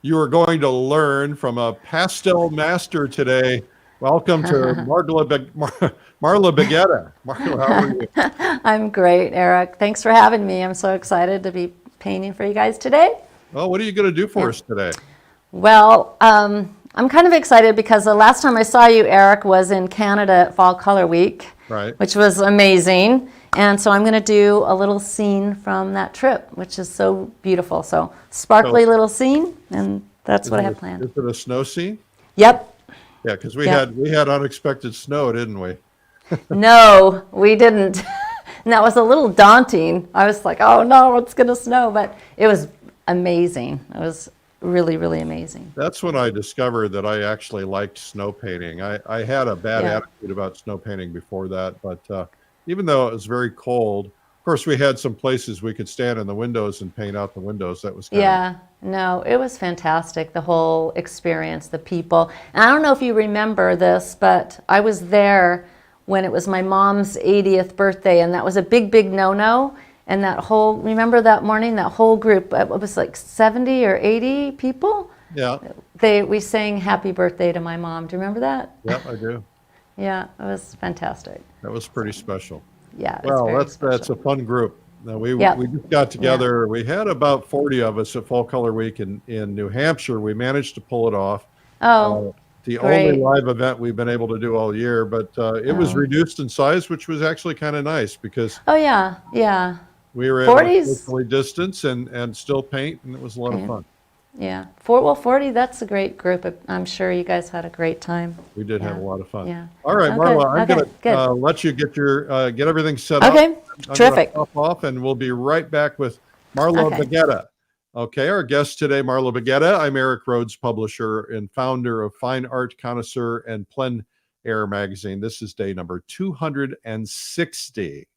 You are going to learn from a pastel master today. Welcome to Marla Baggetta. Marla, how are you? I'm great, Eric. Thanks for having me. I'm so excited to be painting for you guys today. Well, what are you going to do for us today? Well, I'm kind of excited because the last time I saw you, Eric, was in Canada at Fall Color Week, Right. which was amazing. And so I'm going to do a little scene from that trip, which is so beautiful. So sparkly little scene, and that's what I have planned. Is it a snow scene? Yep. Yeah, because we had unexpected snow, didn't we? No, we didn't. And that was a little daunting. I was like, oh no, it's going to snow. But it was amazing. It was really, really amazing. That's when I discovered that I actually liked snow painting. I had a bad attitude about snow painting before that, but even though it was very cold, of course, we had some places we could stand in the windows and paint out the windows. That was no, it was fantastic, the whole experience, the people. And I don't know if you remember this, but I was there when it was my mom's 80th birthday, and that was a big, big no-no. And remember that morning, that whole group, it was like 70 or 80 people? Yeah. We sang happy birthday to my mom. Do you remember that? Yeah, I do. Yeah, it was fantastic. That was pretty special. Yeah, well, that's a fun group. Now, we just got together. Yeah. We had about 40 of us at Fall Color Week in New Hampshire. We managed to pull it off. The great. only live event we've been able to do all year, but it was reduced in size, which was actually kind of nice because we were able to socially distance and still paint, and it was a lot of fun. Yeah. 40, that's a great group. I'm sure you guys had a great time. We did have a lot of fun. Yeah. All right, Marla, I'm going to let you get get everything set up. Okay, terrific. Off, and we'll be right back with Marla Baggetta. Okay, our guest today, Marla Baggetta. I'm Eric Rhoads, publisher and founder of Fine Art Connoisseur and Plein Air magazine. This is day number 260.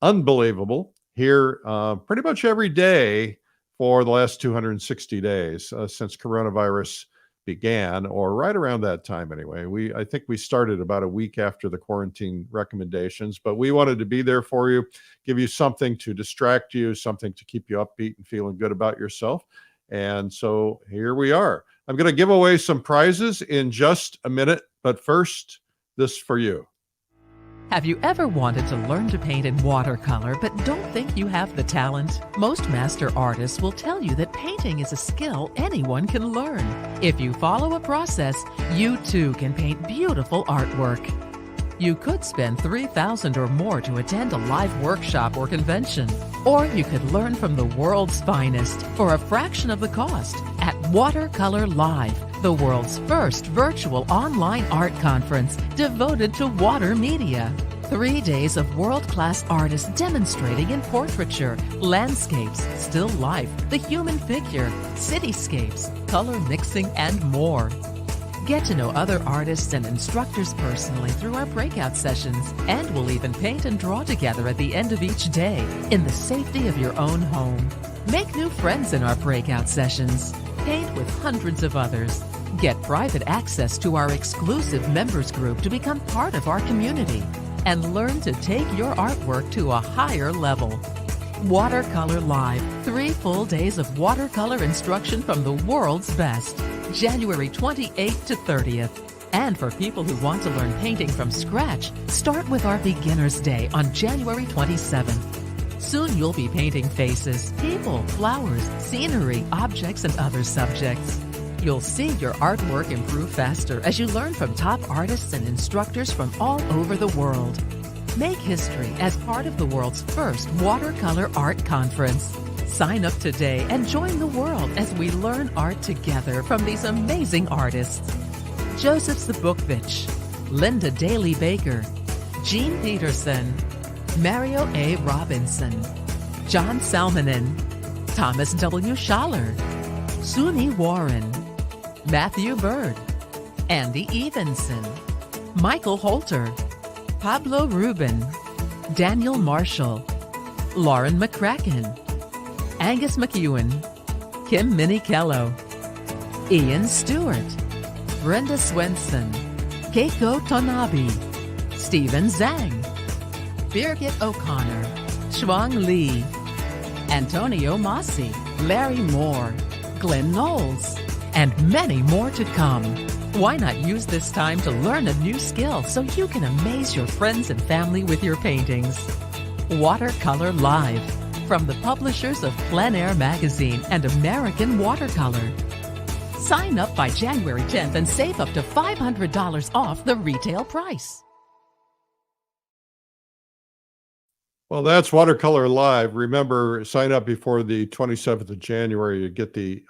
Unbelievable. Here pretty much every day for the last 260 days since coronavirus began, or right around that time anyway. I think we started about a week after the quarantine recommendations, but we wanted to be there for you, give you something to distract you, something to keep you upbeat and feeling good about yourself. And so here we are. I'm going to give away some prizes in just a minute, but first, this for you. Have you ever wanted to learn to paint in watercolor but don't think you have the talent? Most master artists will tell you that painting is a skill anyone can learn. If you follow a process, you too can paint beautiful artwork. You could spend $3,000 or more to attend a live workshop or convention. Or you could learn from the world's finest for a fraction of the cost at Watercolor Live, the world's first virtual online art conference devoted to water media. 3 days of world-class artists demonstrating in portraiture, landscapes, still life, the human figure, cityscapes, color mixing, and more. Get to know other artists and instructors personally through our breakout sessions, and we'll even paint and draw together at the end of each day in the safety of your own home. Make new friends in our breakout sessions. Paint with hundreds of others. Get private access to our exclusive members group to become part of our community, and learn to take your artwork to a higher level. Watercolor Live, 3 full days of watercolor instruction from the world's best. January 28th to 30th. And for people who want to learn painting from scratch, start with our Beginner's Day on January 27th. Soon you'll be painting faces, people, flowers, scenery, objects, and other subjects. You'll see your artwork improve faster as you learn from top artists and instructors from all over the world. Make history as part of the world's first watercolor art conference. Sign up today and join the world as we learn art together from these amazing artists. Joseph Zbukvich, Linda Daly Baker, Jean Peterson, Mario A. Robinson, John Salmonen, Thomas W. Schaller, Suni Warren, Matthew Bird, Andy Evenson, Michael Holter, Pablo Rubin, Daniel Marshall, Lauren McCracken, Angus McEwen, Kim Minicello, Ian Stewart, Brenda Swenson, Keiko Tonabe, Stephen Zhang, Birgit O'Connor, Shuang Li, Antonio Masi, Larry Moore, Glenn Knowles, and many more to come. Why not use this time to learn a new skill so you can amaze your friends and family with your paintings? Watercolor Live, from the publishers of Plein Air Magazine and American Watercolor. Sign up by January 10th and save up to $500 off the retail price. Well, that's Watercolor Live. Remember, sign up before the 27th of January. You get the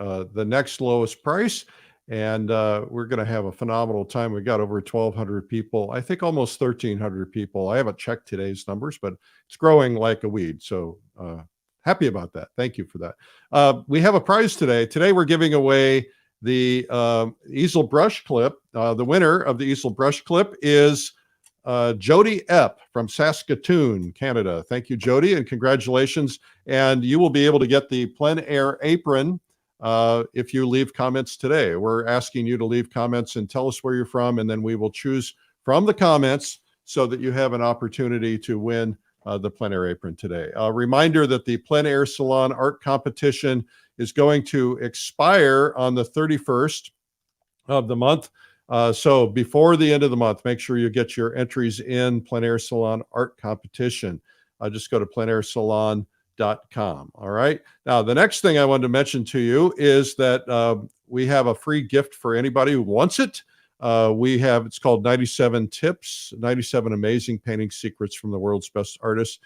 next lowest price, and we're going to have a phenomenal time. We got over 1,200 people. I think almost 1,300 people. I haven't checked today's numbers, but it's growing like a weed. So happy about that. Thank you for that. We have a prize today. Today we're giving away the easel brush clip. The winner of the easel brush clip is Jody Epp from Saskatoon, Canada. Thank you, Jody, and congratulations. And you will be able to get the Plein Air apron if you leave comments today. We're asking you to leave comments and tell us where you're from, and then we will choose from the comments so that you have an opportunity to win the Plein Air apron today. A reminder that the Plein Air Salon Art Competition is going to expire on the 31st of the month. So before the end of the month, make sure you get your entries in Plein Air Salon Art Competition. Just go to pleinairsalon.com. All right. Now, the next thing I wanted to mention to you is that we have a free gift for anybody who wants it. It's called 97 Tips, 97 Amazing Painting Secrets from the World's Best Artists.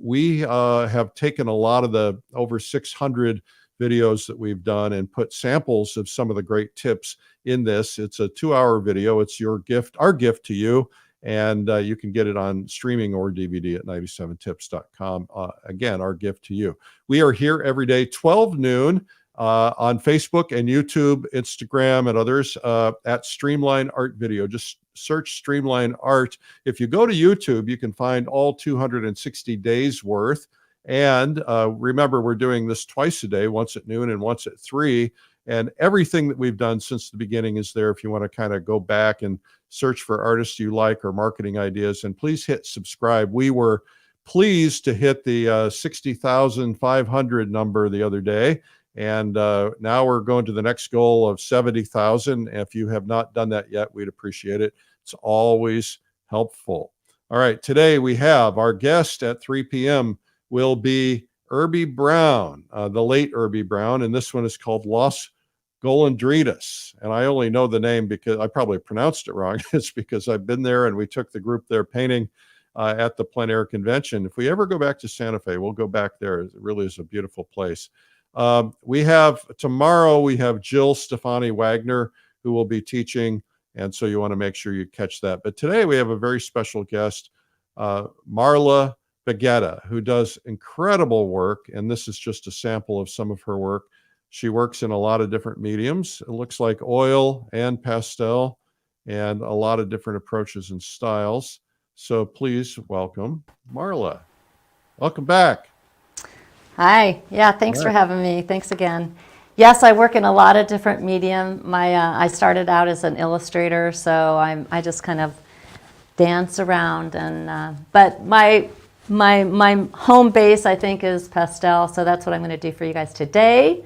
We have taken a lot of the over 600 videos that we've done and put samples of some of the great tips in this. It's a 2-hour video. It's your gift, our gift to you. And you can get it on streaming or DVD at 97tips.com. Again, our gift to you. We are here every day, 12 noon on Facebook and YouTube, Instagram, and others at Streamline Art Video. Just search Streamline Art. If you go to YouTube, you can find all 260 days worth. And remember, we're doing this twice a day, once at noon and once at 3. And everything that we've done since the beginning is there if you want to kind of go back and search for artists you like or marketing ideas. And please hit subscribe. We were pleased to hit the 60,500 number the other day. And now we're going to the next goal of 70,000. If you have not done that yet, we'd appreciate it. It's always helpful. All right. Today we have our guest at 3 p.m. will be Irby Brown, the late Irby Brown, and this one is called Los Golondrinas. And I only know the name because I probably pronounced it wrong. It's because I've been there and we took the group there painting at the Plein Air Convention. If we ever go back to Santa Fe, we'll go back there. It really is a beautiful place. Tomorrow we have Jill Stefani Wagner, who will be teaching, and so you want to make sure you catch that. But today we have a very special guest, Marla Baggetta, who does incredible work, and this is just a sample of some of her work. She works in a lot of different mediums. It looks like oil and pastel and a lot of different approaches and styles. So please welcome Marla. Welcome back. Hi. Yeah, thanks for having me. Thanks again. Yes, I work in a lot of different medium. I started out as an illustrator, so I just kind of dance around, and but my home base, I think, is pastel, so that's what I'm going to do for you guys today.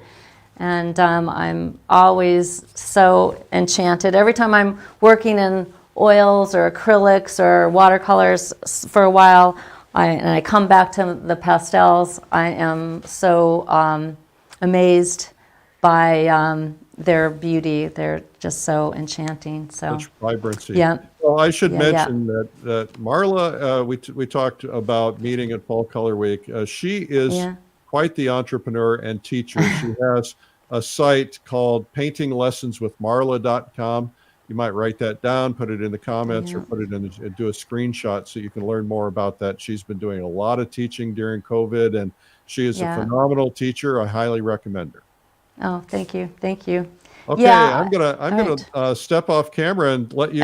And I'm always so enchanted. Every time I'm working in oils or acrylics or watercolors for a while, and I come back to the pastels, I am so amazed by their beauty. They're just so enchanting. So much vibrancy. Yeah. Well, I should mention that Marla, we talked about meeting at Fall Color Week. She is quite the entrepreneur and teacher. She has a site called paintinglessonswithmarla.com. You might write that down, put it in the comments, or put it in, do a screenshot so you can learn more about that. She's been doing a lot of teaching during COVID, and she is a phenomenal teacher. I highly recommend her. Oh, thank you. Thank you. Okay, I'm gonna step off camera and let you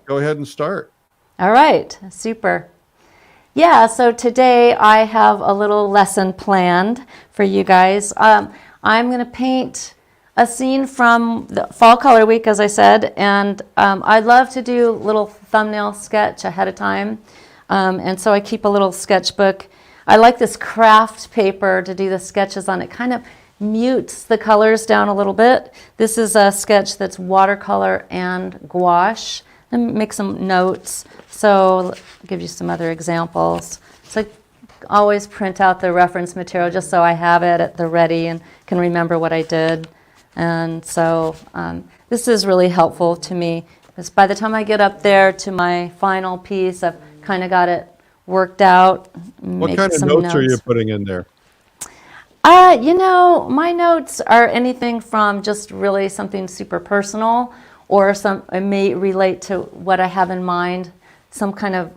go ahead and start. All right, super. Yeah, so today I have a little lesson planned for you guys. I'm going to paint a scene from the Fall Color Week, as I said, and I love to do a little thumbnail sketch ahead of time, and so I keep a little sketchbook. I like this craft paper to do the sketches on. It kind of mutes the colors down a little bit. This is a sketch that's watercolor and gouache. Let me make some notes. So I'll give you some other examples. So I always print out the reference material just so I have it at the ready and can remember what I did. And so this is really helpful to me, because by the time I get up there to my final piece, I've kind of got it worked out. What kind of notes are you putting in there? My notes are anything from just really something super personal, or it may relate to what I have in mind, some kind of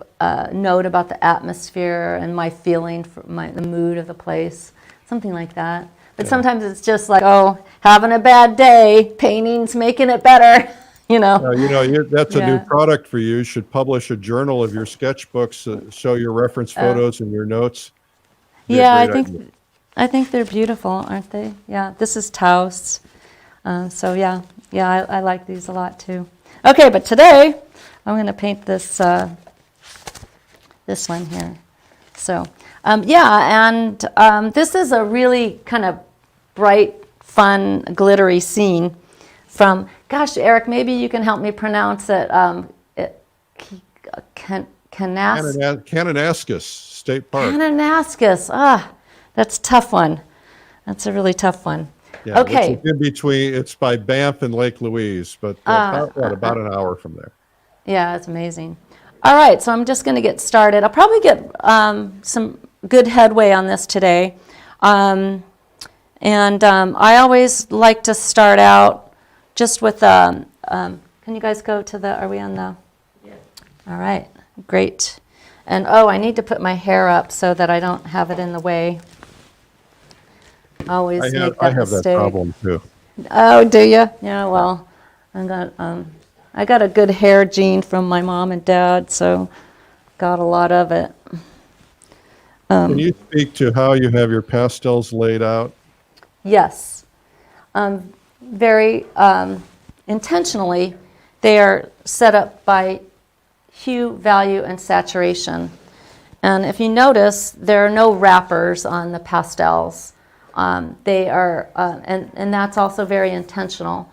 note about the atmosphere and my feeling for the mood of the place, something like that. But sometimes it's just like, oh, having a bad day, painting's making it better, That's a new product for you. You should publish a journal of your sketchbooks, show your reference photos and your notes. Yeah, I think they're beautiful, aren't they? Yeah, this is Taos. I like these a lot too. Okay, but today I'm going to paint this this one here. So, this is a really kind of bright, fun, glittery scene from, gosh, Eric, maybe you can help me pronounce it. Kananaskis State Park. Kananaskis. That's a tough one. That's a really tough one. Yeah, okay. It's in between. It's by Banff and Lake Louise, but about an hour from there. Yeah, it's amazing. All right, so I'm just going to get started. I'll probably get some good headway on this today. I always like to start out just with, can you guys go to are we on the? Yeah. All right, great. And I need to put my hair up so that I don't have it in the way. Always make that I have mistake. that problem too. Oh, do you? Yeah, well, I got a good hair gene from my mom and dad, so got a lot of it. Can you speak to how you have your pastels laid out? Yes. Very intentionally, they are set up by hue, value, and saturation. And if you notice, there are no wrappers on the pastels. They are, and that's also very intentional,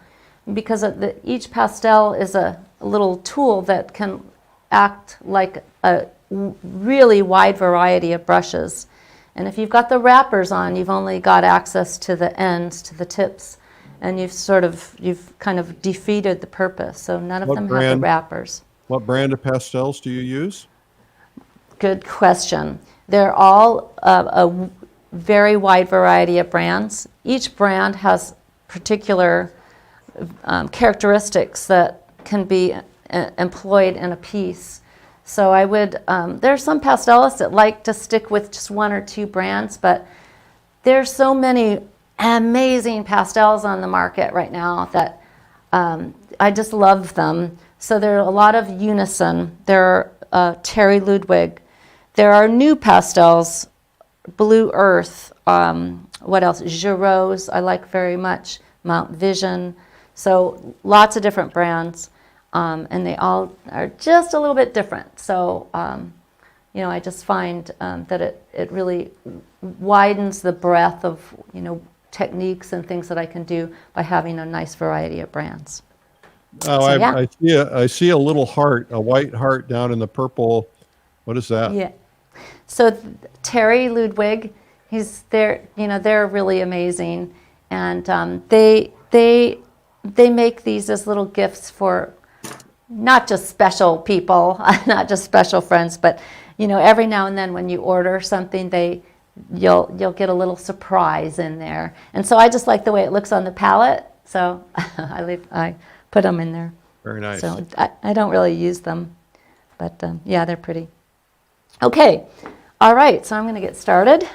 because each pastel is a little tool that can act like a really wide variety of brushes. And if you've got the wrappers on, you've only got access to the ends, to the tips, and you've kind of defeated the purpose. So none of them have the wrappers. What brand of pastels do you use? Good question. They're all a very wide variety of brands. Each brand has particular characteristics that can be employed in a piece. So I would, there are some pastelists that like to stick with just one or two brands, but there's so many amazing pastels on the market right now that I just love them. So there are a lot of Unison. There are Terry Ludwig. There are new pastels, Blue Earth, what else? Giroux, I like very much, Mount Vision. So lots of different brands, and they all are just a little bit different. So, I just find that it really widens the breadth of, techniques and things that I can do by having a nice variety of brands. Oh, I see a little heart, a white heart down in the purple. What is that? Yeah. So Terry Ludwig, they're really amazing, and they make these as little gifts for not just special people, not just special friends, but every now and then when you order something, you'll get a little surprise in there. And so I just like the way it looks on the palette, so I put them in there. Very nice. So I don't really use them, but they're pretty. Okay, all right, so I'm going to get started.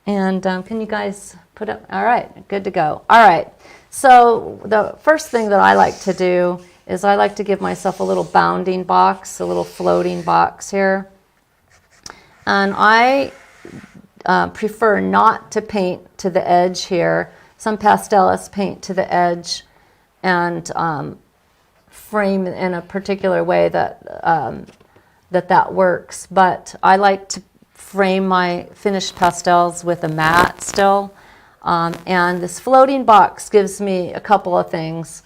And can you guys put up? All right, good to go. All right, so the first thing that I like to do is I like to give myself a little bounding box, a little floating box here. And I prefer not to paint to the edge here. Some pastelists paint to the edge and frame in a particular way that works. But I like to frame my finished pastels with a mat still. And this floating box gives me a couple of things.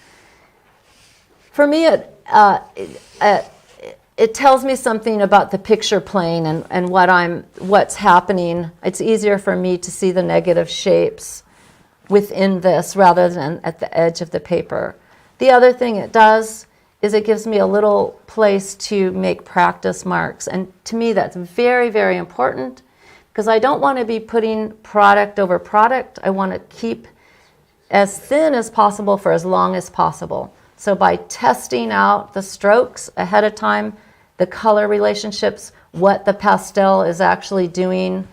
For me, it tells me something about the picture plane and what's happening. It's easier for me to see the negative shapes within this rather than at the edge of the paper. The other thing it does is it gives me a little place to make practice marks. And to me, that's very, very important because I don't want to be putting product over product. I want to keep as thin as possible for as long as possible. So by testing out the strokes ahead of time, the color relationships, what the pastel is actually doing,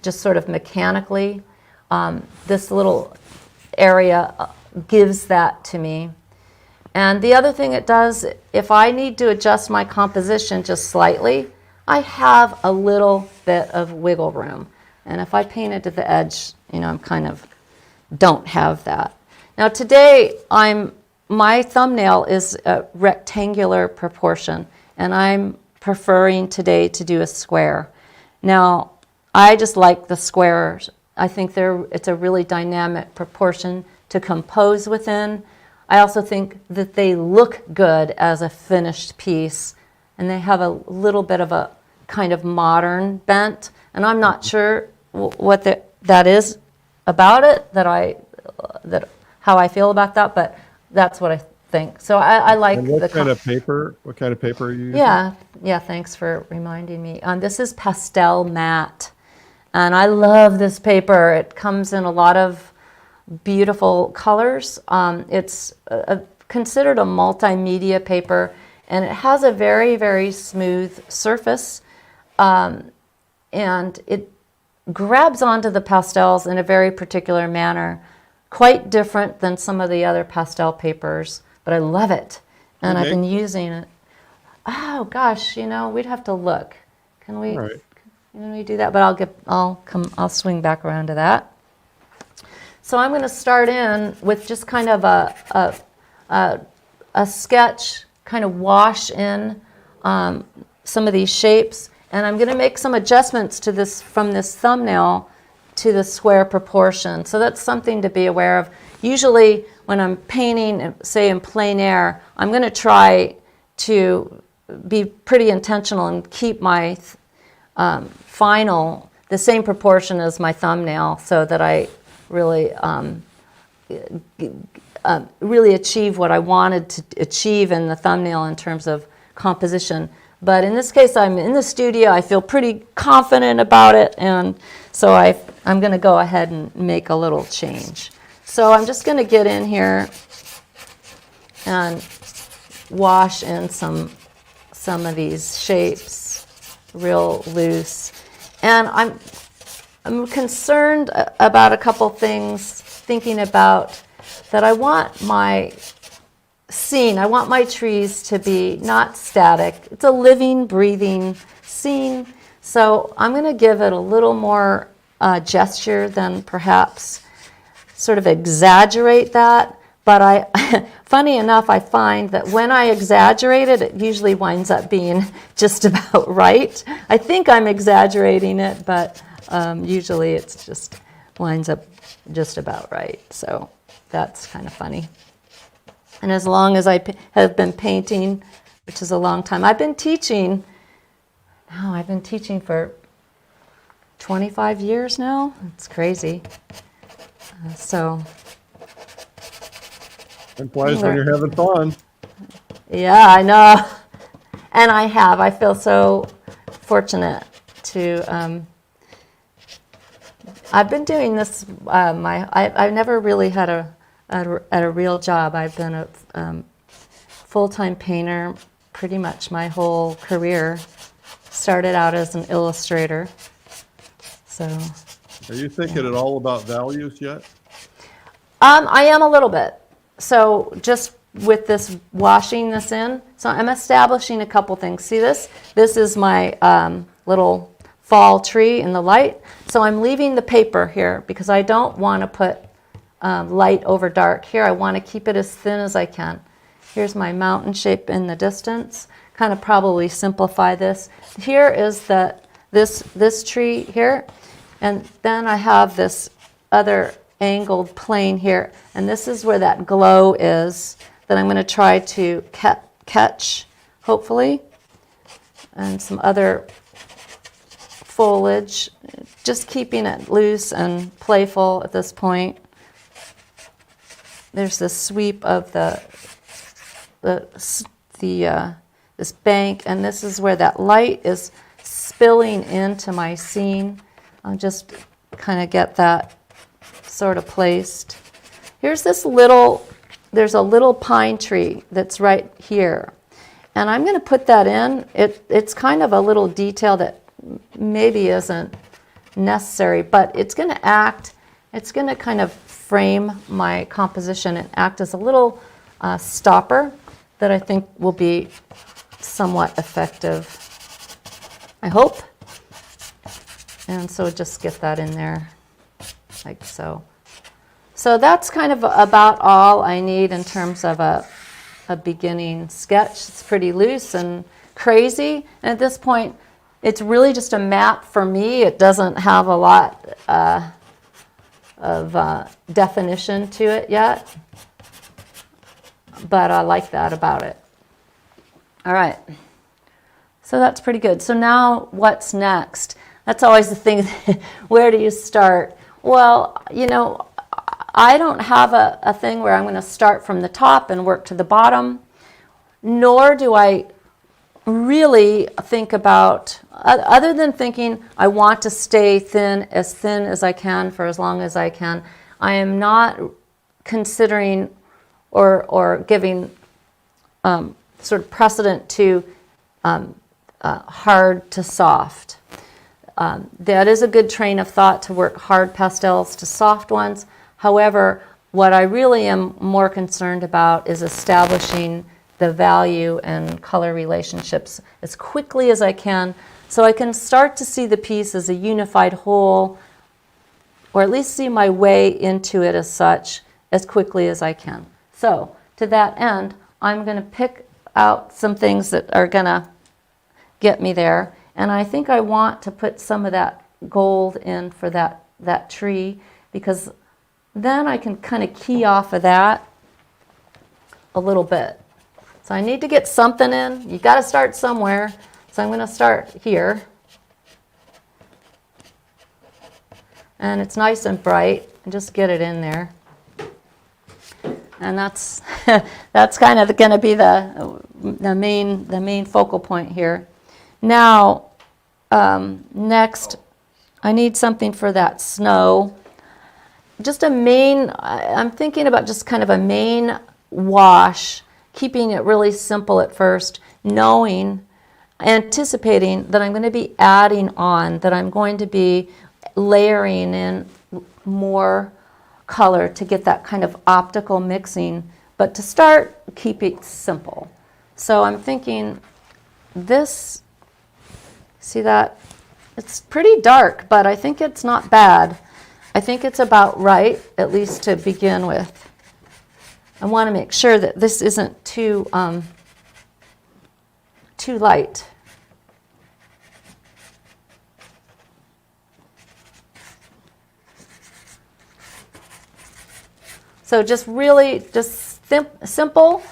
just sort of mechanically, this little area gives that to me. And the other thing it does, if I need to adjust my composition just slightly, I have a little bit of wiggle room. And if I paint it to the edge, I'm kind of don't have that. Now today, my thumbnail is a rectangular proportion, and I'm preferring today to do a square. Now, I just like the squares. I think it's a really dynamic proportion to compose within. I also think that they look good as a finished piece, and they have a little bit of a kind of modern bent, and I'm not sure what that is about it, how I feel about that, but that's what I think. So I like and what kind of paper are you using? Yeah, thanks for reminding me. This is pastel matte, and I love this paper. It comes in a lot of beautiful colors. It's considered a multimedia paper, and it has a very, very smooth surface, and it grabs onto the pastels in a very particular manner, quite different than some of the other pastel papers, but I love it, and I've been using it. Oh gosh, we'd have to look. Can we? Right. Can we do that? But I'll swing back around to that. So I'm going to start in with just kind of a sketch, kind of wash in some of these shapes, and I'm going to make some adjustments to this from this thumbnail to the square proportion. So that's something to be aware of. Usually when I'm painting, say in plein air, I'm going to try to be pretty intentional and keep my final the same proportion as my thumbnail so that I really really achieve what I wanted to achieve in the thumbnail in terms of composition. But in this case, I'm in the studio. I feel pretty confident about it, and so I'm going to go ahead and make a little change. So I'm just going to get in here and wash in some of these shapes real loose. And I'm concerned about a couple things, thinking about that I want my scene, I want my trees to be not static. It's a living, breathing scene. So I'm going to give it a little more gesture than perhaps sort of exaggerate that. But funny enough, I find that when I exaggerate it, it usually winds up being just about right. I think I'm exaggerating it, but usually it's just winds up just about right. So that's kind of funny. And as long as I have been painting, which is a long time, I've been teaching for 25 years now. It's crazy. So. Time flies when you're having fun. Yeah, I know. And I feel so fortunate to, I've been doing this, I've never really had a real job. I've been a full-time painter pretty much my whole career. Started out as an illustrator. So. Are you thinking at all about values yet? I am a little bit. So just with this, washing this in, so I'm establishing a couple things. See this? This is my little fall tree in the light. So I'm leaving the paper here because I don't want to put light over dark here. I want to keep it as thin as I can. Here's my mountain shape in the distance. Kind of probably simplify this. Here is this tree here, and then I have this other angled plane here, and this is where that glow is that I'm going to try to catch, hopefully, and some other foliage, just keeping it loose and playful at this point. There's this sweep of this bank, and this is where that light is spilling into my scene. I'll just kind of get that sort of placed. Here's there's a little pine tree that's right here, and I'm going to put that in. It's kind of a little detail that maybe isn't necessary, but it's going to kind of frame my composition and act as a little stopper that I think will be somewhat effective, I hope. And so just get that in there like so. So that's kind of about all I need in terms of a beginning sketch. It's pretty loose and crazy, and at this point it's really just a map for me. It doesn't have a lot of definition to it yet, but I like that about it. All right, so that's pretty good. So now what's next? That's always the thing. Where do you start? Well, you know, I don't have a thing where I'm going to start from the top and work to the bottom, nor do I really think about, other than thinking I want to stay thin as I can for as long as I can, I am not considering or giving sort of precedent to hard to soft. That is a good train of thought, to work hard pastels to soft ones. However, what I really am more concerned about is establishing the value and color relationships as quickly as I can, so I can start to see the piece as a unified whole, or at least see my way into it as such as quickly as I can. So to that end, I'm going to pick out some things that are going to get me there, and I think I want to put some of that gold in for that tree, because then I can kind of key off of that a little bit. So I need to get something in. You got to start somewhere. So I'm going to start here. And it's nice and bright, and just get it in there. And that's that's kind of going to be the main focal point here. Now, next, I need something for that snow. Just a main, I'm thinking about just kind of a main wash, keeping it really simple at first, anticipating that I'm going to be adding on, that I'm going to be layering in more color to get that kind of optical mixing, but to start, keep it simple. So I'm thinking this, see that? It's pretty dark, but I think it's not bad. I think it's about right, at least to begin with. I want to make sure that this isn't too light. So just really simple,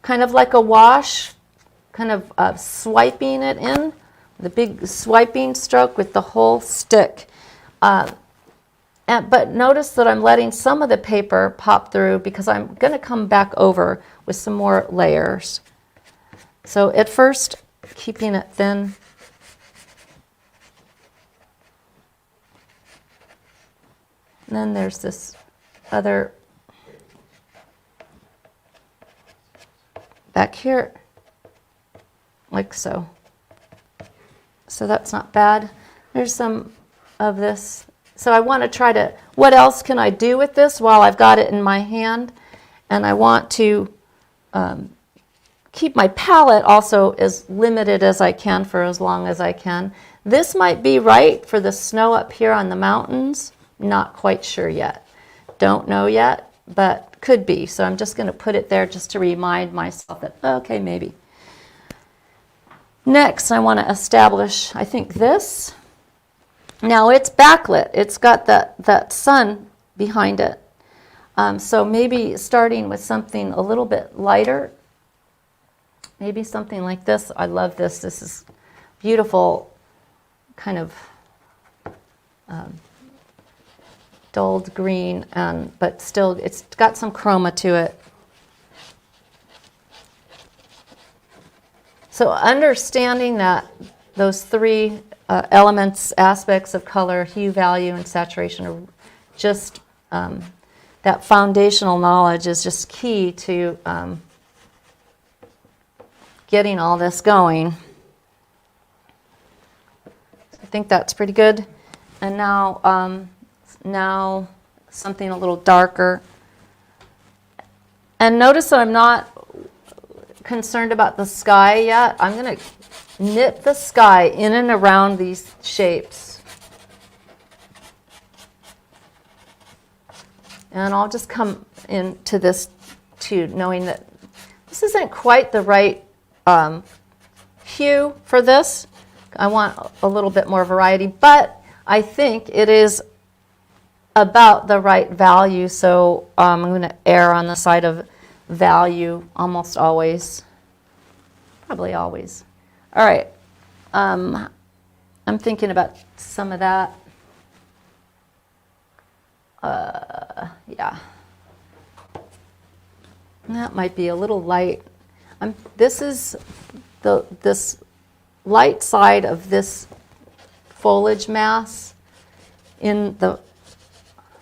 kind of like a wash, kind of swiping it in, the big swiping stroke with the whole stick. But notice that I'm letting some of the paper pop through, because I'm going to come back over with some more layers. So at first, keeping it thin. And then there's this other back here, like so. So that's not bad. There's some of this. So I want to try to, what else can I do with this while I've got it in my hand? And I want to keep my palette also as limited as I can for as long as I can. This might be right for the snow up here on the mountains. Not quite sure yet. Don't know yet, but could be. So I'm just going to put it there just to remind myself that, okay, maybe. Next, I want to establish, I think, this. Now it's backlit. It's got that sun behind it. So maybe starting with something a little bit lighter, maybe something like this. I love this. This is beautiful, kind of dulled green, but still it's got some chroma to it. So understanding that those three elements, aspects of color, hue, value, and saturation are just, that foundational knowledge is just key to getting all this going. So I think that's pretty good. And now, now something a little darker. And notice that I'm not concerned about the sky yet. I'm going to knit the sky in and around these shapes. And I'll just come into this too, knowing that this isn't quite the right hue for this. I want a little bit more variety, but I think it is about the right value, so I'm going to err on the side of value almost always, probably always. All right, I'm thinking about some of that. Yeah, that might be a little light. This is this light side of this foliage mass in the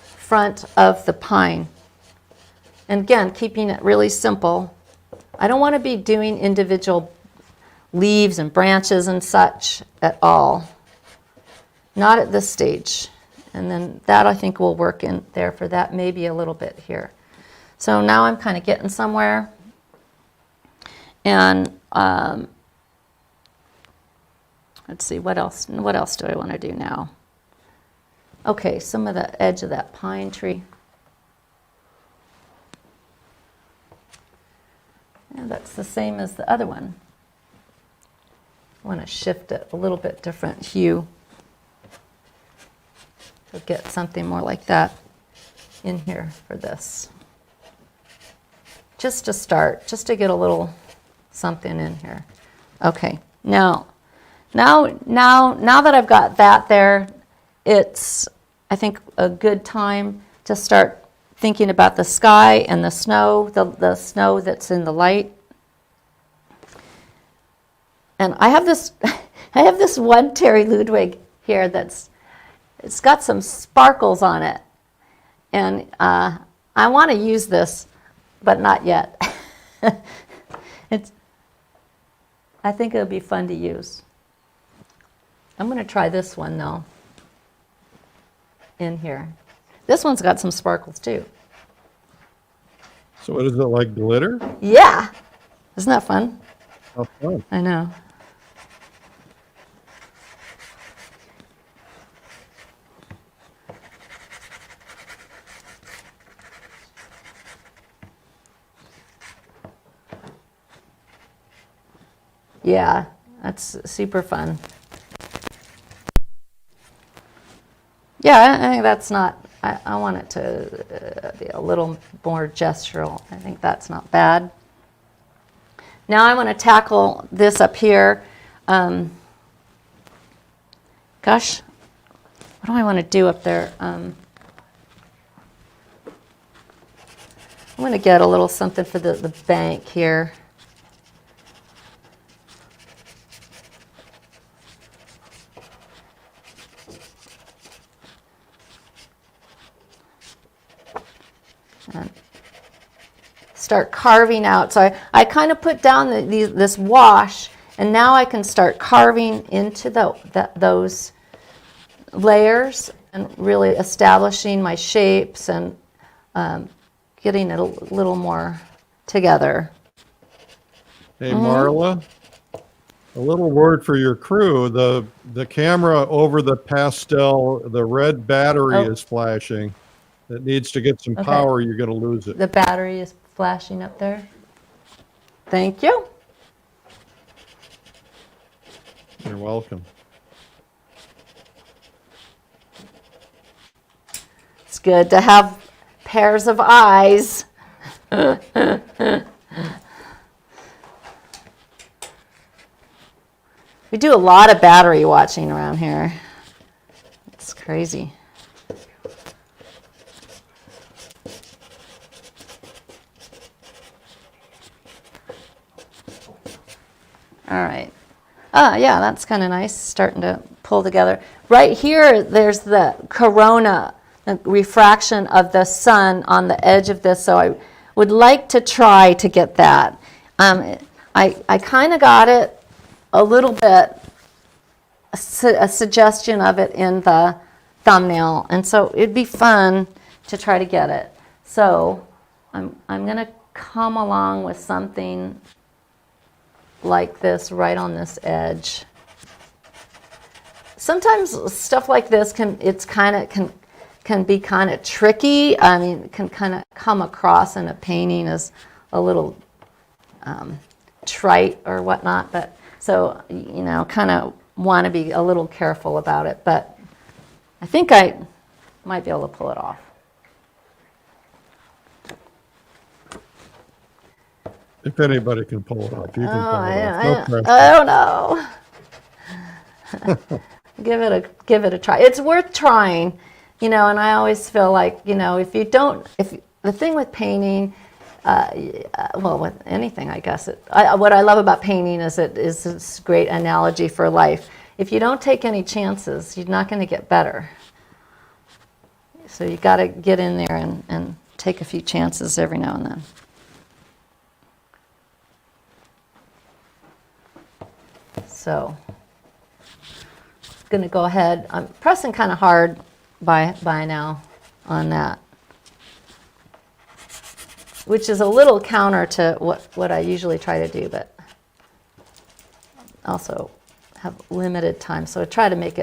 front of the pine. And again, keeping it really simple. I don't want to be doing individual leaves and branches and such at all. Not at this stage. And then that I think will work in there for that, maybe a little bit here. So now I'm kind of getting somewhere. And let's see, what else do I want to do now? Okay, some of the edge of that pine tree. And that's the same as the other one. I want to shift it a little bit different hue. So get something more like that in here for this. Just to start, just to get a little something in here. Okay, now that I've got that there, it's, I think, a good time to start thinking about the sky and the snow, the snow that's in the light. And I have this, I have this one Terry Ludwig here it's got some sparkles on it. And I want to use this, but not yet. I think it'll be fun to use. I'm going to try this one though, in here. This one's got some sparkles too. So what is it, like glitter? Yeah. Isn't that fun? How fun. I know. Yeah, that's super fun. Yeah, I think that's not, I want it to be a little more gestural. I think that's not bad. Now I want to tackle this up here. Gosh, what do I want to do up there? I'm going to get a little something for the bank here. Start carving out. So I kind of put down this wash, and now I can start carving into those layers and really establishing my shapes and getting it a little more together. Hey, Marla, a little word for your crew. The camera over the pastel, the red battery is flashing. It needs to get some power. You're going to lose it. The battery is flashing up there. Thank you. You're welcome. good to have pairs of eyes. We do a lot of battery watching around here. It's crazy. All right. Ah, yeah, that's kind of nice, starting to pull together. Right here, there's the corona, the refraction of the sun on the edge of this, so I would like to try to get that. I kind of got it a little bit, a suggestion of it in the thumbnail, and so it'd be fun to try to get it. So I'm going to come along with something like this right on this edge. Sometimes stuff like this can be kind of tricky. I mean, it can kind of come across in a painting as a little trite or whatnot, but so, you know, kind of want to be a little careful about it, but I think I might be able to pull it off. If anybody can pull it off, you can pull it off. No pressure. I don't know. Give it a try. It's worth trying, you know. And I always feel like, you know, if the thing with painting, well, with anything, I guess. What I love about painting is it is this great analogy for life. If you don't take any chances, you're not going to get better. So you got to get in there and take a few chances every now and then. So I'm going to go ahead. I'm pressing kind of hard by now on that, which is a little counter to what I usually try to do, but also have limited time. So try to make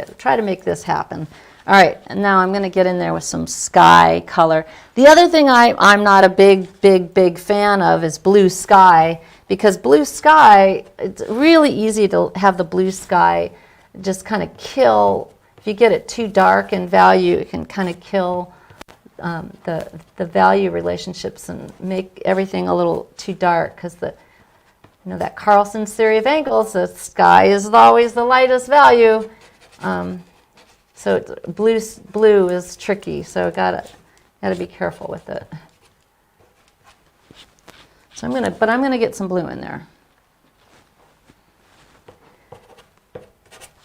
this happen. All right, and now I'm going to get in there with some sky color. The other thing I'm not a big fan of is blue sky, because blue sky, it's really easy to have the blue sky just kind of kill. If you get it too dark in value, it can kind of kill the value relationships and make everything a little too dark, because that Carlson's theory of angles, the sky is always the lightest value. So blue is tricky, so gotta be careful with it. So I'm gonna get some blue in there,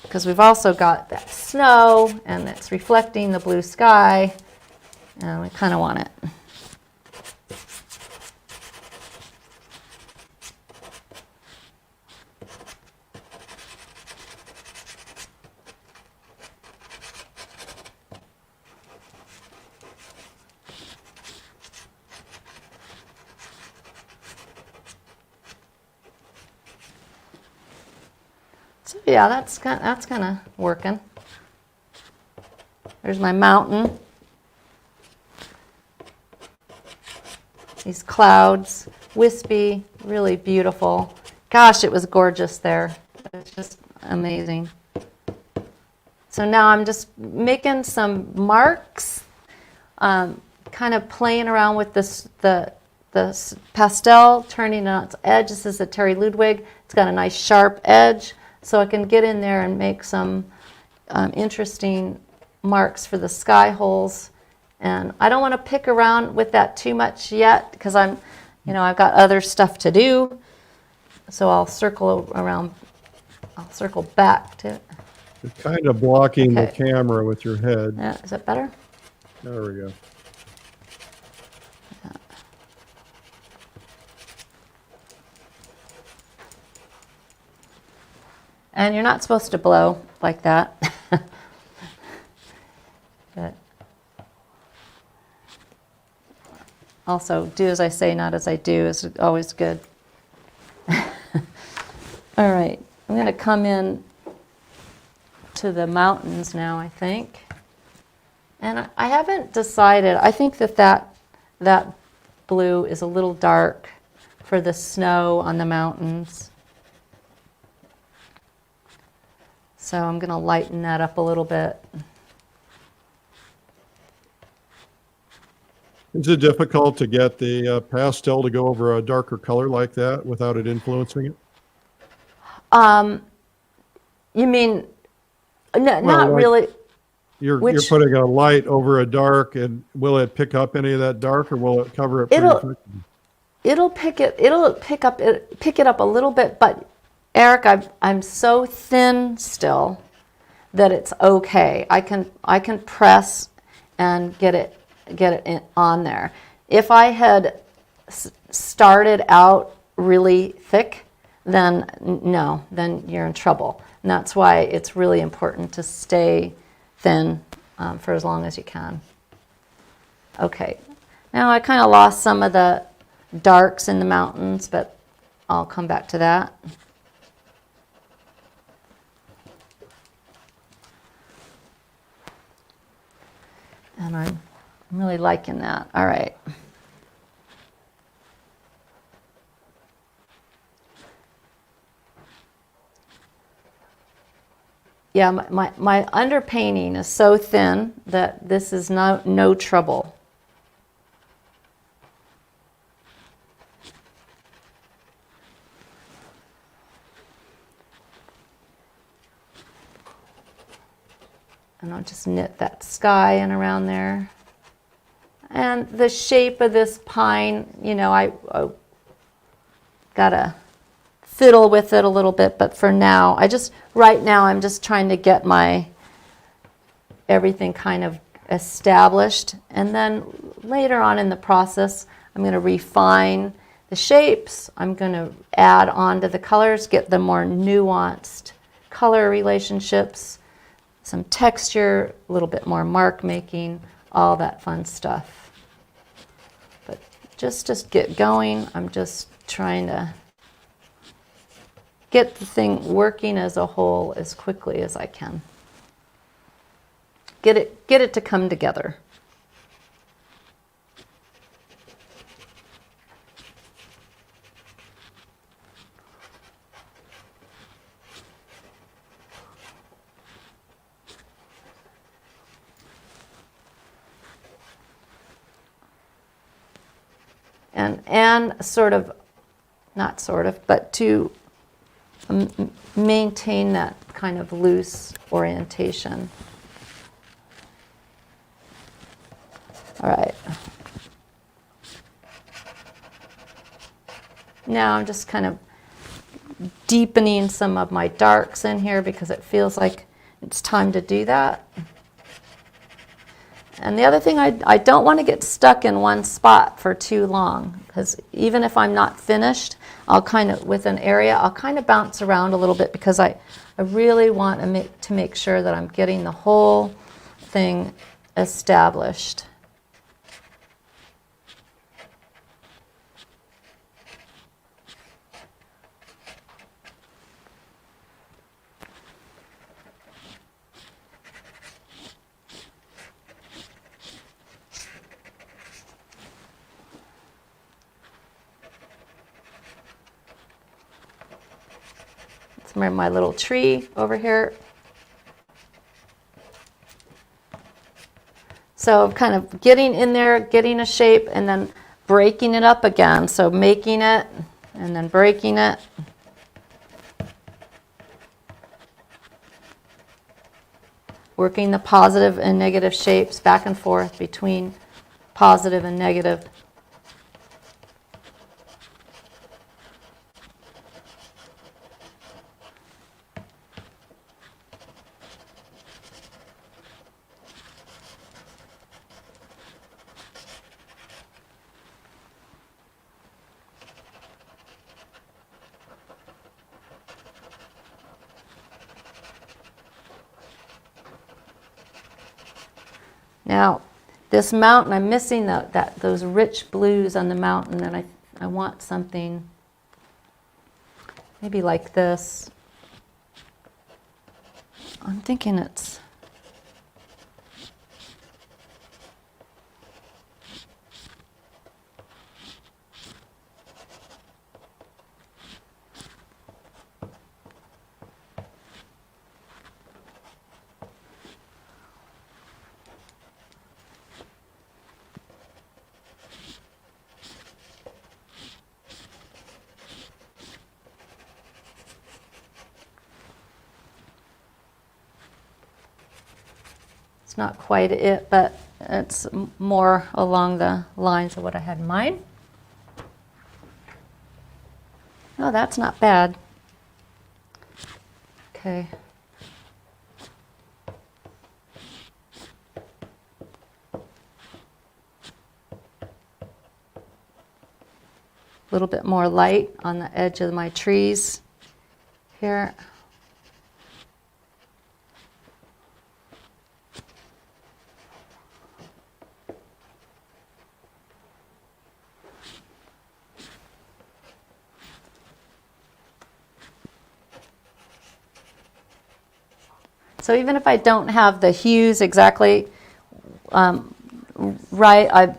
because we've also got that snow and it's reflecting the blue sky, and we kind of want it. Yeah, that's kind of working. There's my mountain. These clouds, wispy, really beautiful. Gosh, it was gorgeous there. It's just amazing. So now I'm just making some marks, kind of playing around with the pastel, turning it on its edge. This is a Terry Ludwig. It's got a nice sharp edge. So I can get in there and make some interesting marks for the sky holes. And I don't want to pick around with that too much yet, because I've got other stuff to do. So I'll circle around, I'll circle back to it. You're kind of blocking the camera with your head. Yeah, is that better? There we go. And you're not supposed to blow like that. But also, do as I say, not as I do is always good. All right, I'm going to come in to the mountains now, I think. And I haven't decided. I think that blue is a little dark for the snow on the mountains. So I'm going to lighten that up a little bit. Is it difficult to get the pastel to go over a darker color like that without it influencing it? You mean, Well, not like really. you're Which putting a light over a dark, and will it pick up any of that dark, or will it cover it pretty it'll effectively? pick it up a little bit, but Eric, I'm so thin still that it's okay. I can press and get it on there. If I had started out really thick, then no, then you're in trouble. And that's why it's really important to stay thin for as long as you can. Okay, now I kind of lost some of the darks in the mountains, but I'll come back to that. And I'm really liking that. All right. Yeah, my underpainting is so thin that this is no trouble. And I'll just knit that sky in around there. And the shape of this pine, you know, I gotta fiddle with it a little bit, but for now, right now I'm just trying to get my everything kind of established. And then later on in the process, I'm gonna refine the shapes. I'm gonna add on to the colors, get the more nuanced color relationships, some texture, a little bit more mark making, all that fun stuff. But just get going. I'm just trying to get the thing working as a whole as quickly as I can. Get it to come together. And sort of, not sort of, but to maintain that kind of loose orientation. All right. Now I'm just kind of deepening some of my darks in here because it feels like it's time to do that. And the other thing, I don't want to get stuck in one spot for too long, because even if I'm not finished, I'll kind of, with an area, I'll kind of bounce around a little bit because I really want to make sure that I'm getting the whole thing established. My little tree over here. So kind of getting in there, getting a shape, and then breaking it up again. So making it, and then breaking it. Working the positive and negative shapes back and forth between positive and negative. Now, this mountain, I'm missing those rich blues on the mountain, and I want something maybe like this. I'm thinking it's... It's not quite it, but it's more along the lines of what I had in mind. Oh, that's not bad. Okay. A little bit more light on the edge of my trees here. So even if I don't have the hues exactly right,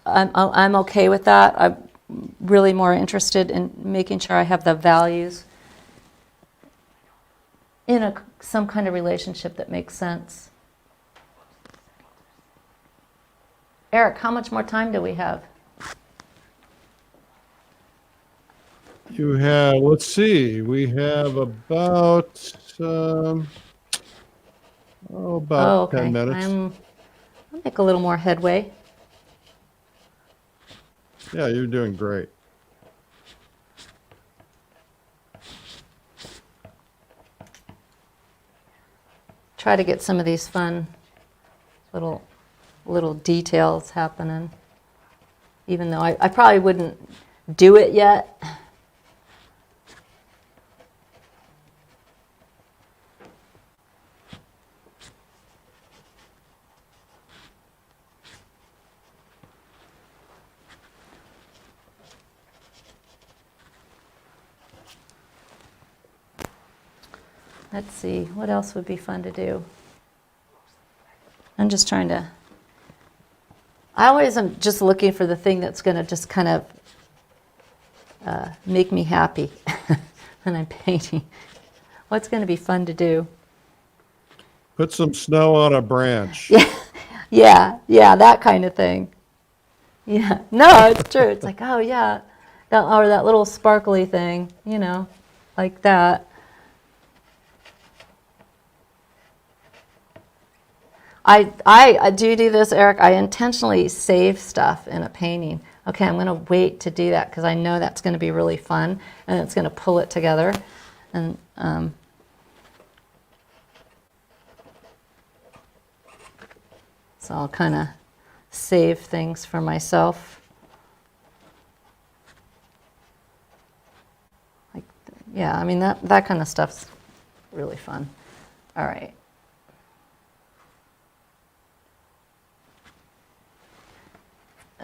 I'm okay with that. I'm really more interested in making sure I have the values in some kind of relationship that makes sense. Eric, how much more time do we have? You have, let's see, we have about, about 10 minutes. I'll make a little more headway. Yeah, you're doing great. Try to get some of these fun little details happening, even though I probably wouldn't do it yet. Let's see, what else would be fun to do? I'm just trying to, I always am just looking for the thing that's going to just kind of make me happy when I'm painting. What's going to be fun to do? Put some snow on a branch. Yeah, that kind of thing. Yeah, no, it's true. It's like, oh yeah, or that little sparkly thing, you know, like that. I do this, Eric. I intentionally save stuff in a painting. Okay, I'm going to wait to do that because I know that's going to be really fun and it's going to pull it together. And so I'll kind of save things for myself. Like, yeah, I mean, that kind of stuff's really fun. All right.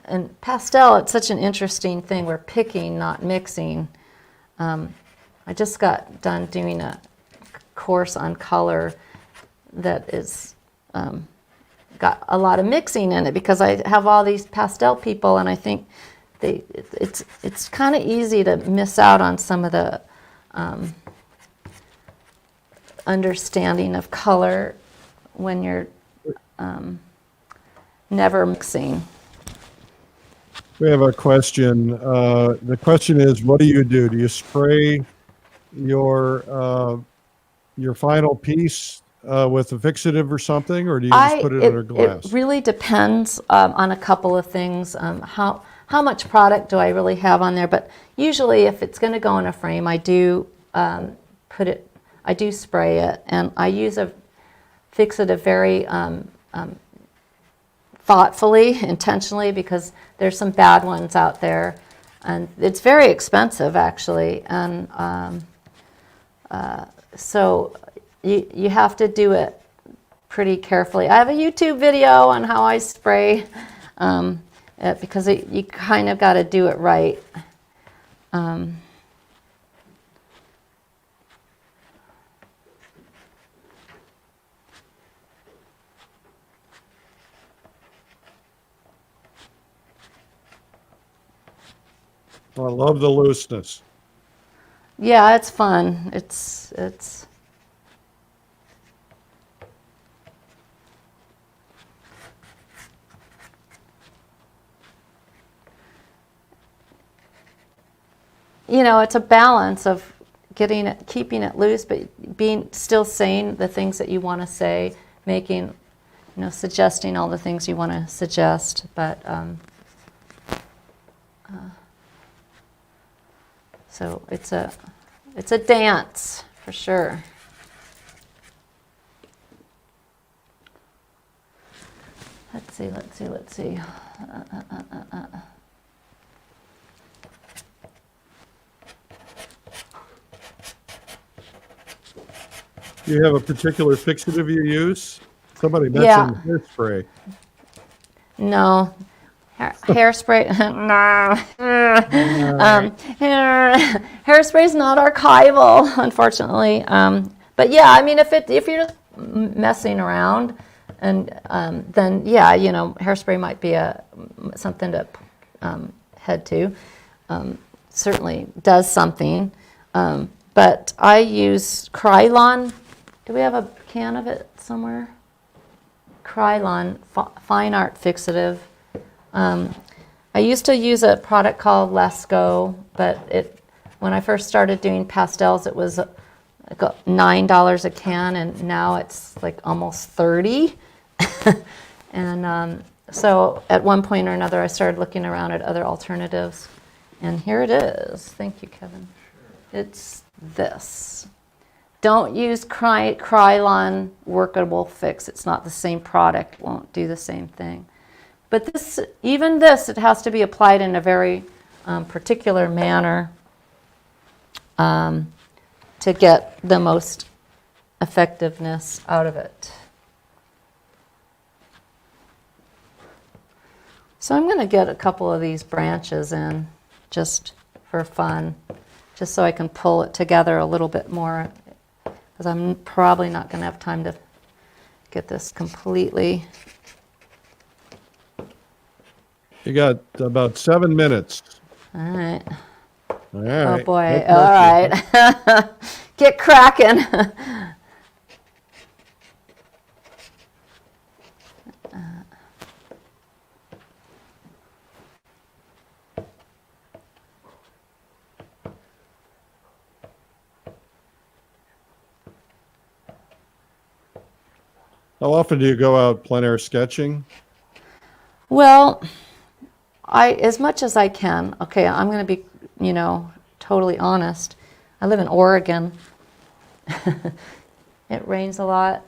And pastel, it's such an interesting thing. We're picking, not mixing. I just got done doing a course on color that is got a lot of mixing in it because I have all these pastel people, and I think it's kind of easy to miss out on some of the understanding of color when you're never mixing. We have a question. The question is, what do you do? Do you spray your final piece with a fixative or something, or do you just put it under glass? It really depends on a couple of things. How much product do I really have on there? But usually, if it's going to go in a frame, I do I do spray it, and I use a fixative very thoughtfully, intentionally, because there's some bad ones out there, and it's very expensive actually, and so you have to do it pretty carefully. I have a YouTube video on how I spray because you kind of got to do it right. I love the looseness. Yeah, it's fun. It's you know, it's a balance of keeping it loose, but still saying the things that you want to say, making suggesting all the things you want to suggest, but so it's a dance for sure. Let's see. Do you have a particular fixative you use? Somebody Yeah. mentioned hairspray. No. Hairspray, no. Hairspray is not archival, unfortunately. But yeah, I mean, if you're just messing around, and then yeah, hairspray might be something to head to. Certainly does something. But I use Krylon. Do we have a can of it somewhere? Krylon, fine art fixative. I used to use a product called Lesco, but when I first started doing pastels, it was $9 a can, and now it's like almost 30. And so at one point or another, I started looking around at other alternatives, and here it is. Thank you, Kevin. It's this. Don't use Krylon workable fix. It's not the same product. It won't do the same thing. But it has to be applied in a very particular manner to get the most effectiveness out of it. So I'm going to get a couple of these branches in just for fun, just so I can pull it together a little bit more, because I'm probably not going to have time to get this completely. You got about 7 minutes. All right. All right. Oh boy. That's All right. Get cracking. How often do you go out plein air sketching? Well, as much as I can. Okay, I'm going to be, totally honest. I live in Oregon. It rains a lot.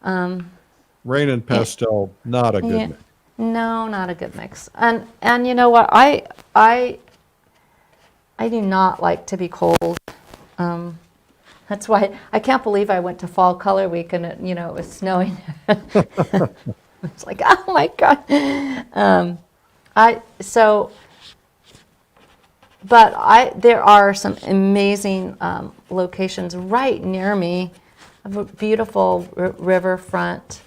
Rain and pastel, not a good Yeah. mix. No, not a good mix. And you know what? I do not like to be cold. That's why I can't believe I went to Fall Color Week and it was snowing. It's like, oh my God. There are some amazing locations right near me. I have a beautiful riverfront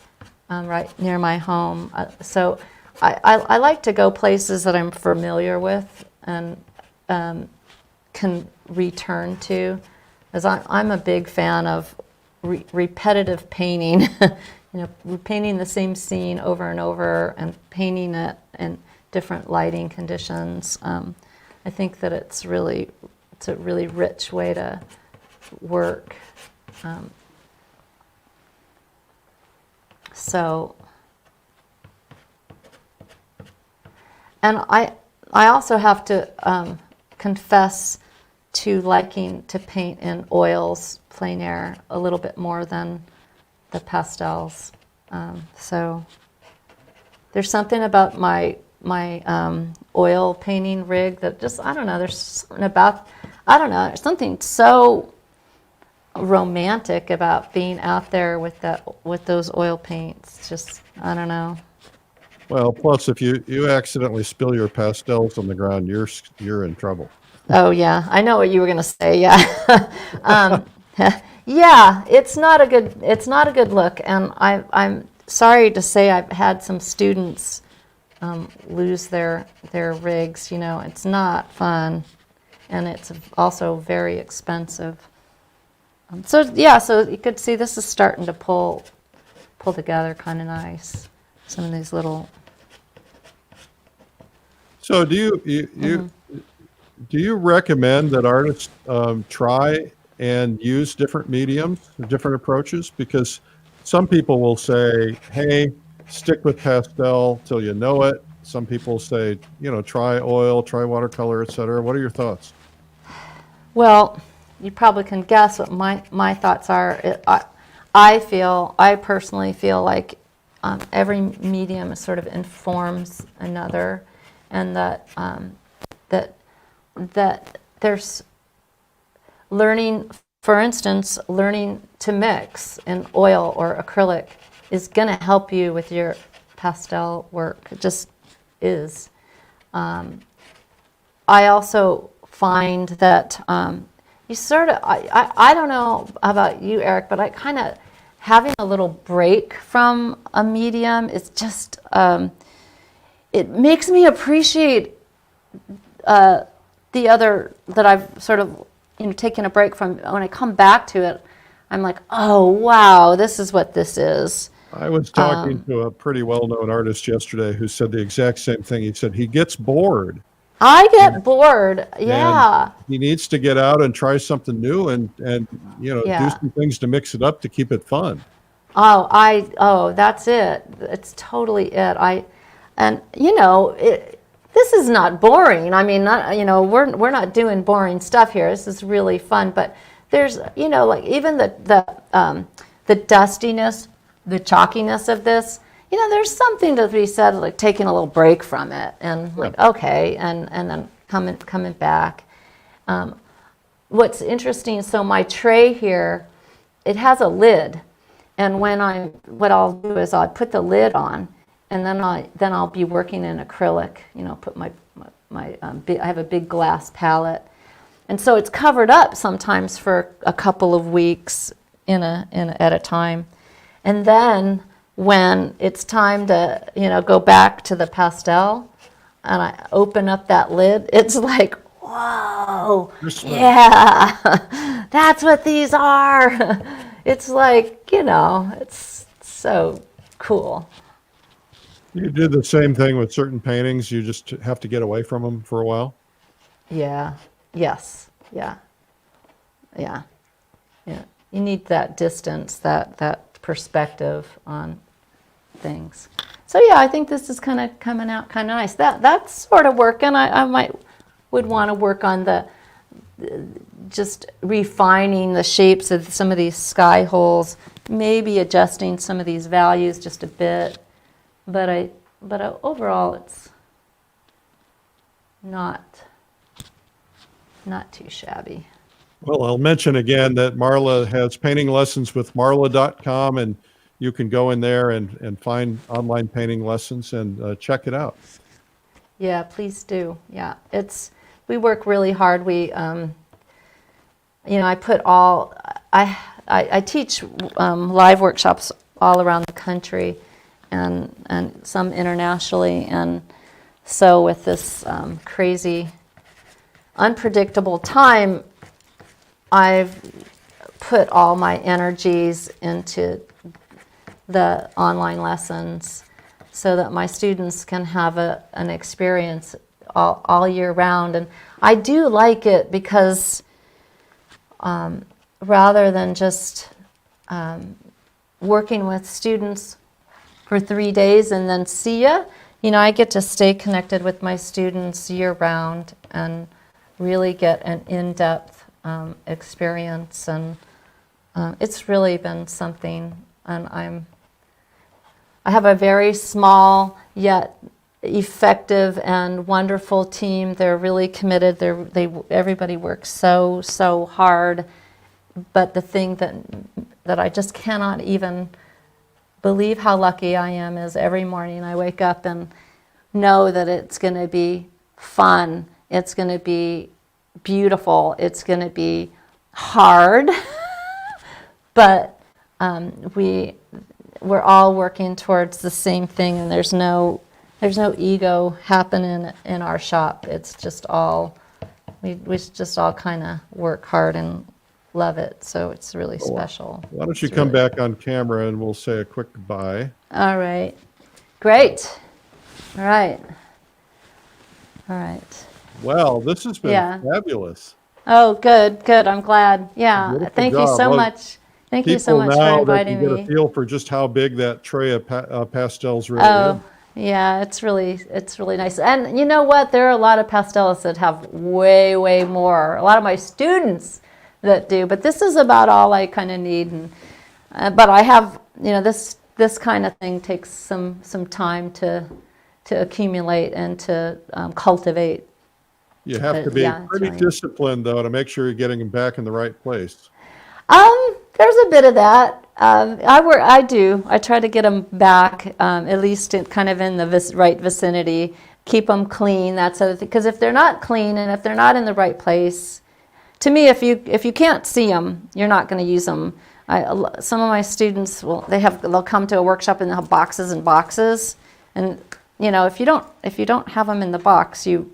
right near my home. So I like to go places that I'm familiar with and can return to. As I'm a big fan of repetitive painting, painting the same scene over and over and painting it in different lighting conditions. I think that it's a really rich way to work. And I also have to confess to liking to paint in oils, plein air, a little bit more than the pastels. So there's something about my oil painting rig that just, I don't know, there's something so romantic about being out there with those oil paints. Just, I don't know. Well, plus if you accidentally spill your pastels on the ground, you're in trouble. Oh yeah, I know what you were going to say. Yeah, yeah, it's not a good look, and I'm sorry to say I've had some students lose their rigs. It's not fun, and it's also very expensive. So you could see this is starting to pull together kind of nice. Some of these little. So do you recommend that artists try and use different mediums, different approaches? Because some people will say, hey, stick with pastel till you know it. Some people say, try oil, try watercolor, etc. What are your thoughts? Well, you probably can guess what my thoughts are. I personally feel like every medium sort of informs another, and that there's learning, for instance, learning to mix in oil or acrylic is going to help you with your pastel work. It just is. I also find that you sort of, I don't know about you, Eric, but I kind of, having a little break from a medium is just, it makes me appreciate the other that I've sort of, taken a break from. When I come back to it, I'm like, oh, wow, this is what this is. I was talking to a pretty well-known artist yesterday who said the exact same thing. He said he gets bored. I get bored, yeah. And he needs to get out and try something new and do some things to mix it up to keep it fun. That's it. It's totally it. This is not boring. I mean, we're not doing boring stuff here. This is really fun. But there's, like even the dustiness, the chalkiness of this. There's something to be said, like taking a little break from it, and like okay, and then coming back. What's interesting? So my tray here, it has a lid, and what I'll do is I'll put the lid on, and then I'll be working in acrylic. Put my I have a big glass palette, and so it's covered up sometimes for a couple of weeks at a time, and then when it's time to go back to the pastel, and I open up that lid, it's like, whoa, yeah, that's what these are. It's like, it's so cool. You do the same thing with certain paintings. You just have to get away from them for a while. Yeah. Yes. Yeah. Yeah. Yeah. You need that distance, that perspective on things. So yeah, I think this is kind of coming out kind of nice. That's sort of working. I would want to work on just refining the shapes of some of these sky holes, maybe adjusting some of these values just a bit. But overall, it's not too shabby. Well, I'll mention again that Marla has painting lessons with marla.com, and you can go in there and find online painting lessons and check it out. Yeah, please do. Yeah, we work really hard. I teach live workshops all around the country, and some internationally, and so with this crazy, unpredictable time, I've put all my energies into the online lessons so that my students can have an experience all year round. And I do like it because rather than just working with students for 3 days and then see ya, I get to stay connected with my students year round and really get an in-depth experience, and it's really been something. And I have a very small yet effective and wonderful team. They're really committed. Everybody works so hard. But the thing that I just cannot even believe how lucky I am is every morning I wake up and know that it's going to be fun. It's going to be beautiful. It's going to be hard, but we're all working towards the same thing, and there's no ego happening in our shop. It's just all we just all kind of work hard and love it. So it's really special. Why don't you come back on camera and we'll say a quick goodbye. All right. Great. All right. Well, this has been fabulous. Oh, good. I'm glad. Yeah. Beautiful Thank you job. so Well, much. Thank you so people much for now that inviting can get a me. feel for just how big that tray of pastels really Oh, is. yeah, it's really nice. And you know what? There are a lot of pastels that have way, way more. A lot of my students that do, but this is about all I kind of need. And but I have, this kind of thing takes some time to accumulate and to cultivate. You have to But be yeah, it's pretty really. disciplined, though, to make sure you're getting them back in the right place. There's a bit of that. I try to get them back, at least kind of in the right vicinity. Keep them clean. That's other thing. Because if they're not clean and if they're not in the right place, to me, if you can't see them, you're not going to use them. Some of my students they'll come to a workshop and they'll have boxes and boxes, and if you don't have them in the box, if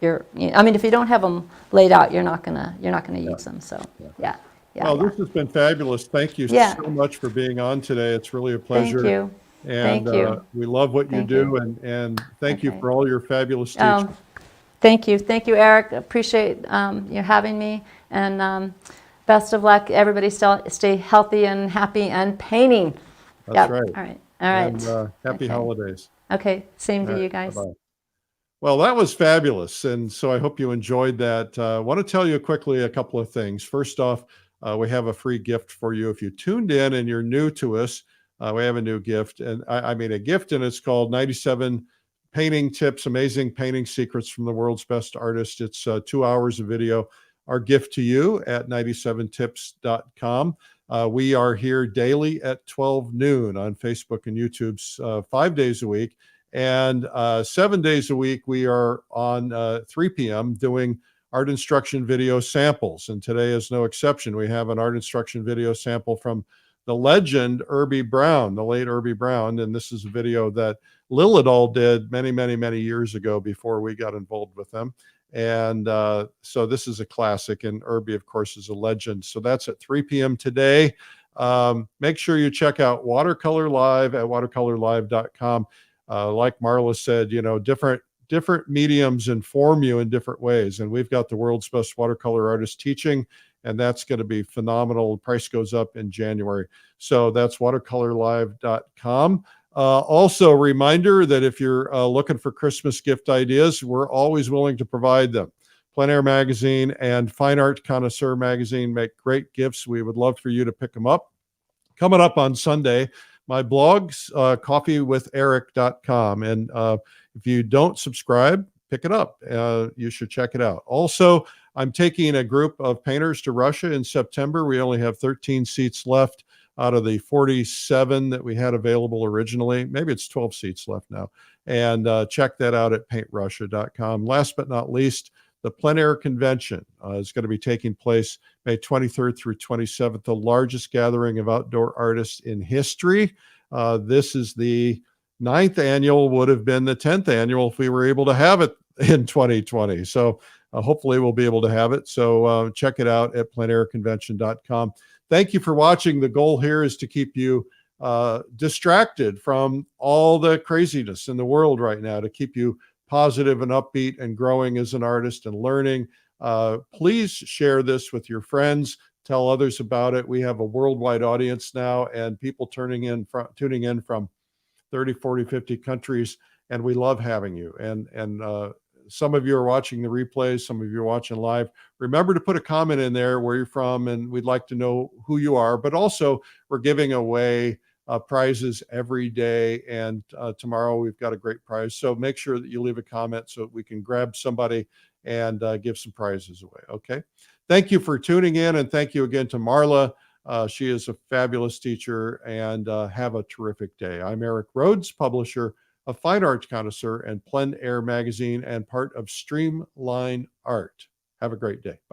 you don't have them laid out, you're not gonna use them. So yeah. Well, this has been fabulous. Thank you Yeah. so much for being on today. It's really a Thank pleasure. you. And Thank you. we love what you Thank do. you. And thank you Okay. for all your fabulous teaching. Thank you. Thank you, Eric. Appreciate you having me. And best of luck. Everybody stay healthy and happy and painting. That's Yep. right. All right. All right. And happy Okay. holidays. Okay. Same to All you right. guys. Bye-bye. Well, that was fabulous. And so I hope you enjoyed that. I want to tell you quickly a couple of things. First off, we have a free gift for you. If you tuned in and you're new to us, we have a new gift. And I mean a gift, and it's called 97 Painting Tips, Amazing Painting Secrets from the World's Best Artists. It's 2 hours of video. Our gift to you at 97tips.com. We are here daily at 12 noon on Facebook and YouTube's 5 days a week. And 7 days a week, we are on 3 p.m. doing art instruction video samples. And today is no exception. We have an art instruction video sample from the legend Irby Brown, the late Irby Brown. And this is a video that Lilidol did many, many, many years ago before we got involved with them. And so this is a classic. And Irby, of course, is a legend. So that's at 3 p.m. today. Make sure you check out Watercolor Live at watercolorlive.com. Like Marla said, different mediums inform you in different ways. And we've got the world's best watercolor artist teaching, and that's going to be phenomenal. The price goes up in January. So that's watercolorlive.com. Also, a reminder that if you're looking for Christmas gift ideas, we're always willing to provide them. Plein Air Magazine and Fine Art Connoisseur Magazine make great gifts. We would love for you to pick them up. Coming up on Sunday, my blog's coffeewitheric.com. And if you don't subscribe, pick it up. You should check it out. Also, I'm taking a group of painters to Russia in September. We only have 13 seats left out of the 47 that we had available originally. Maybe it's 12 seats left now. And check that out at paintrussia.com. Last but not least, the Plein Air Convention is going to be taking place May 23rd through 27th, the largest gathering of outdoor artists in history. This is the 9th annual, would have been the 10th annual if we were able to have it in 2020. So hopefully we'll be able to have it. So check it out at pleinairconvention.com. Thank you for watching. The goal here is to keep you distracted from all the craziness in the world right now, to keep you positive and upbeat and growing as an artist and learning. Please share this with your friends. Tell others about it. We have a worldwide audience now, and people tuning in from 30, 40, 50 countries, and we love having you. And some of you are watching the replays, some of you are watching live. Remember to put a comment in there where you're from, and we'd like to know who you are. But also, we're giving away prizes every day, and tomorrow we've got a great prize. So make sure that you leave a comment so we can grab somebody and give some prizes away. Okay. Thank you for tuning in, and thank you again to Marla. She is a fabulous teacher, and have a terrific day. I'm Eric Rhoads, publisher of Fine Art Connoisseur and Plein Air Magazine, and part of Streamline Art. Have a great day. Bye.